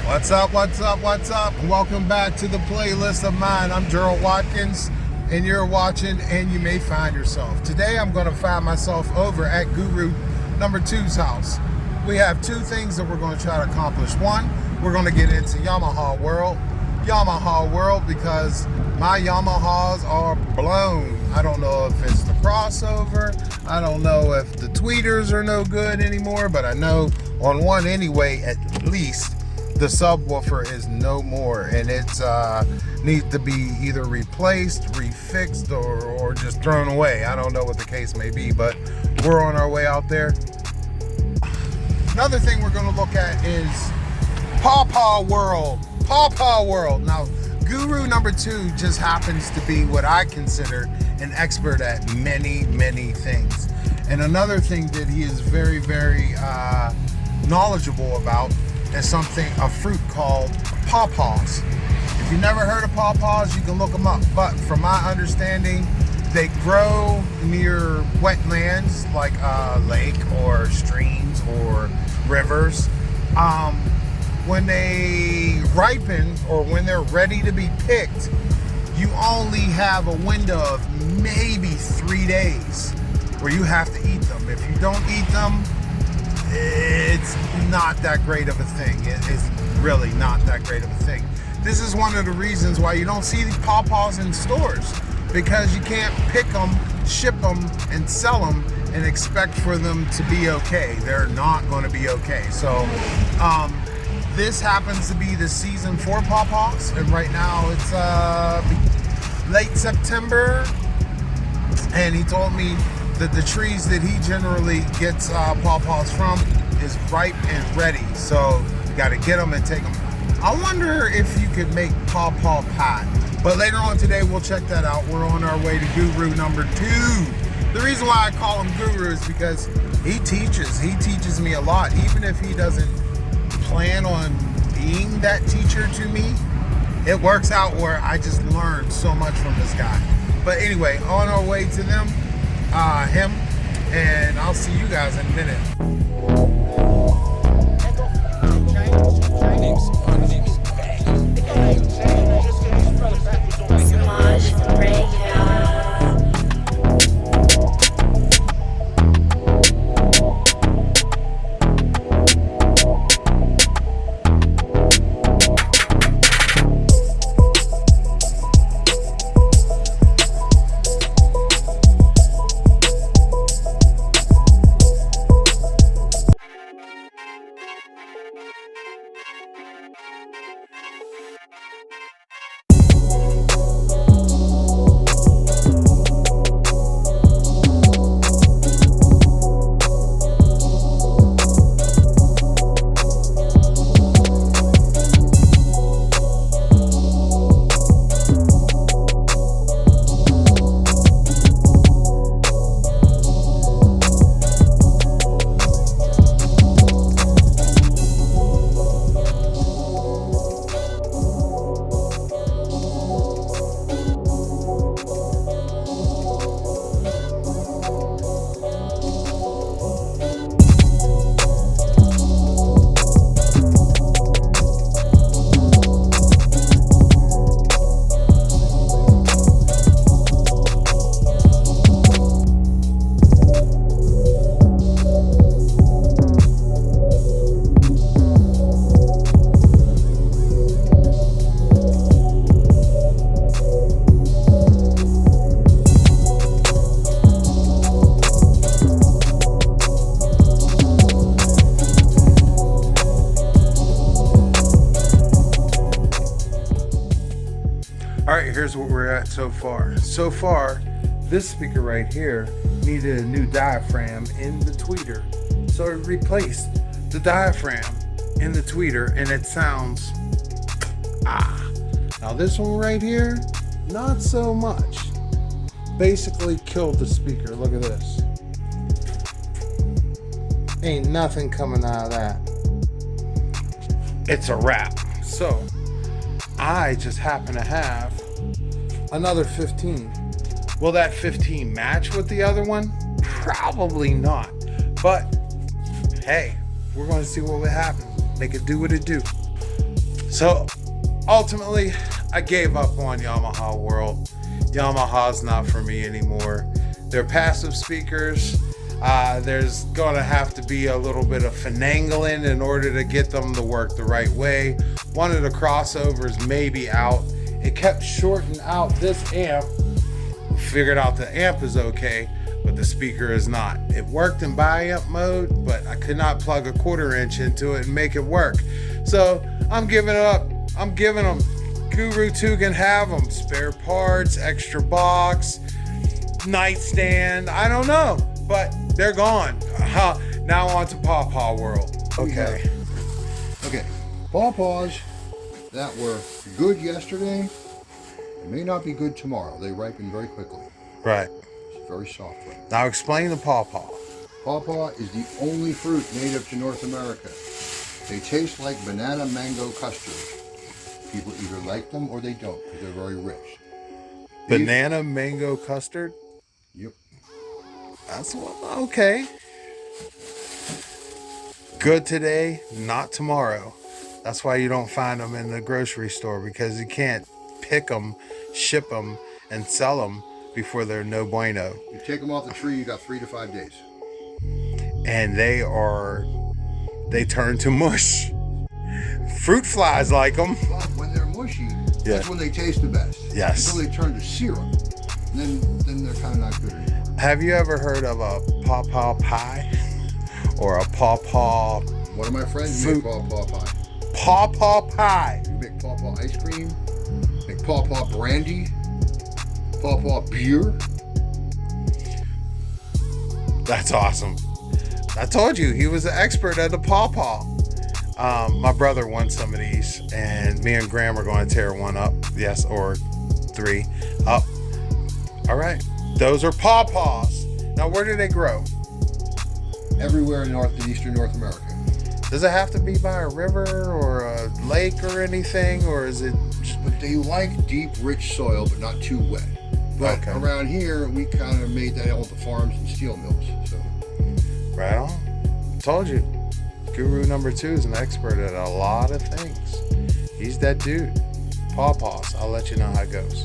What's up, what's up, what's up? Welcome back to the playlist of mine. I'm Gerald Watkins, and you're watching And You May Find Yourself. Today I'm going to find myself over at Guru number 2's house. We have two things that we're going to try to accomplish. One, we're going to get into Yamaha world because my Yamahas are blown. I don't know if it's the crossover. I don't know if the tweeters are no good anymore, but I know on one anyway, at least, the subwoofer is no more, and it's needs to be either replaced, refixed, or just thrown away. I don't know what the case may be, but we're on our way out there. Another thing we're going to look at is Pawpaw World. Now, Guru number 2 just happens to be what I consider an expert at many things. And another thing that he is very knowledgeable about is a fruit called pawpaws. If you never heard of pawpaws, you can look them up. But from my understanding, they grow near wetlands like a lake or streams or rivers. When they ripen or when they're ready to be picked, you only have a window of maybe 3 days where you have to eat them. If you don't eat them, it's not that great of a thing. It is really not that great of a thing. This is one of the reasons why you don't see these pawpaws in stores, because you can't pick them, ship them, and sell them and expect for them to be okay. They're not going to be okay. So this happens to be the season for pawpaws, and right now it's late September, and he told me that the trees that he generally gets pawpaws from is ripe and ready, so you got to get them and take them. I wonder if you could make pawpaw pie, but later on today we'll check that out. We're on our way to Guru number 2. The reason why I call him Guru is because he teaches me a lot, even if he doesn't plan on being that teacher to me. It works out where I just learned so much from this guy. But anyway, on our way to him, and I'll see you guys in a minute. Alright, here's what we're at so far. So far, this speaker right here needed a new diaphragm in the tweeter. So I replaced the diaphragm in the tweeter, and it sounds Now this one right here, not so much. Basically killed the speaker. Look at this. Ain't nothing coming out of that. It's a wrap. So I just happen to have another 15. Will that 15 match with the other one? Probably not. But hey, we're going to see what will happen. Make it do what it do. So ultimately, I gave up on Yamaha world. Yamaha's not for me anymore. They're passive speakers. There's gonna have to be a little bit of finagling in order to get them to work the right way. One of the crossovers may be out. It kept shorting out this amp. Figured out the amp is okay, but the speaker is not. It worked in bi-amp mode, but I could not plug a 1/4 inch into it and make it work. So I'm giving up. I'm giving them. Guru 2 can have them. Spare parts, extra box, nightstand. I don't know, but they're gone. Now on to Pawpaw world. Okay. Okay. Pawpaws that were good yesterday may not be good tomorrow. They ripen very quickly. Right. It's very soft right. Now explain the pawpaw. Pawpaw is the only fruit native to North America. They taste like banana mango custard. People either like them or they don't because they're very rich. Banana mango custard? Yep. That's okay. Good today, not tomorrow. That's why you don't find them in the grocery store, because you can't pick them, ship them, and sell them before they're no bueno. You take them off the tree, you got 3 to 5 days. And they turn to mush. Fruit flies like them. But when they're mushy, Yeah. that's when they taste the best. Yes. Until they turn to syrup. Then they're kind of not good anymore. Have you ever heard of a pawpaw pie? Or a pawpaw One of my friends fruit? make pawpaw pie. Pawpaw pie. You make pawpaw ice cream, make pawpaw brandy, pawpaw beer. That's awesome. I told you, he was an expert at the pawpaw. My brother won some of these, and me and Graham are going to tear one up. Yes, or 3 up. All right. Those are pawpaws. Now, where do they grow? Everywhere in North and Eastern North America. Does it have to be by a river or a lake or anything, or is it? But they like deep, rich soil, but not too wet. But Okay. around here, we kind of made that all the farms and steel mills. So Right on. Told you. Guru number 2 is an expert at a lot of things. He's that dude. Pawpaws. I'll let you know how it goes.